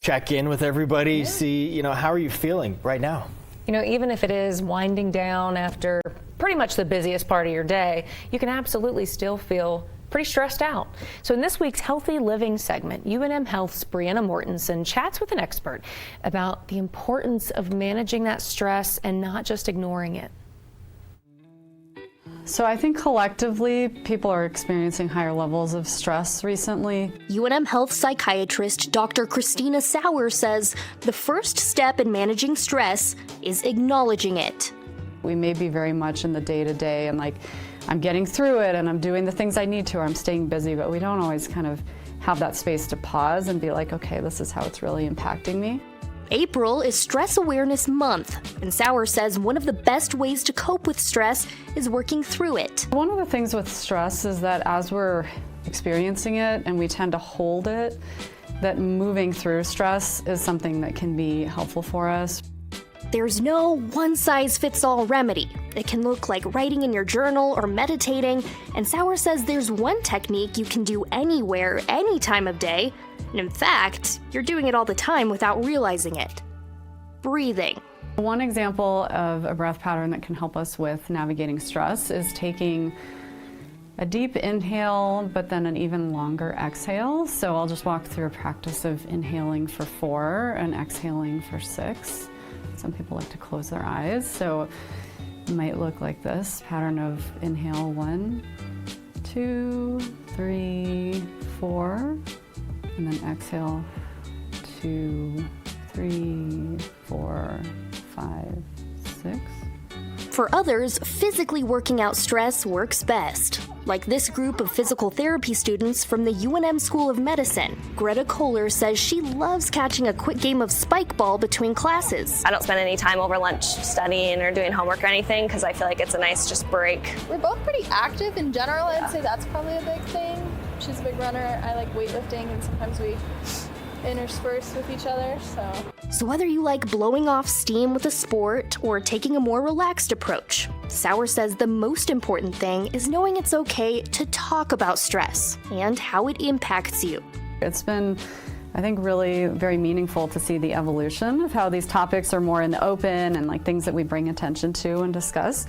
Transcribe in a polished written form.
check in with everybody, see, how are you feeling right now? Even if it is winding down after pretty much the busiest part of your day, you can absolutely still feel pretty stressed out. So in this week's Healthy Living segment, UNM Health's Brianna Mortensen chats with an expert about the importance of managing that stress and not just ignoring it. So I think collectively, people are experiencing higher levels of stress recently. UNM Health psychiatrist Dr. Christina Sauer says the first step in managing stress is acknowledging it. We may be very much in the day-to-day and I'm getting through it and I'm doing the things I need to, or I'm staying busy, but we don't always kind of have that space to pause and be like, okay, this is how it's really impacting me. April is Stress Awareness Month, and Sauer says one of the best ways to cope with stress is working through it. One of the things with stress is that as we're experiencing it and we tend to hold it, that moving through stress is something that can be helpful for us. There's no one-size-fits-all remedy. It can look like writing in your journal or meditating, and Sauer says there's one technique you can do anywhere, any time of day. And in fact, you're doing it all the time without realizing it. Breathing. One example of a breath pattern that can help us with navigating stress is taking a deep inhale, but then an even longer exhale. So I'll just walk through a practice of inhaling for 4 and exhaling for 6. Some people like to close their eyes, so it might look like this pattern of inhale 1, 2, 3, 4, and then exhale 2, 3, 4, 5, 6. For others, physically working out stress works best. Like this group of physical therapy students from the UNM School of Medicine. Greta Kohler says she loves catching a quick game of spike ball between classes. I don't spend any time over lunch studying or doing homework or anything because I feel like it's a nice just break. We're both pretty active in general. I'd say that's probably a big thing. She's a big runner. I like weightlifting, and sometimes we intersperse with each other, So whether you like blowing off steam with a sport or taking a more relaxed approach, Sauer says the most important thing is knowing it's okay to talk about stress and how it impacts you. It's been, I think, really very meaningful to see the evolution of how these topics are more in the open and things that we bring attention to and discuss.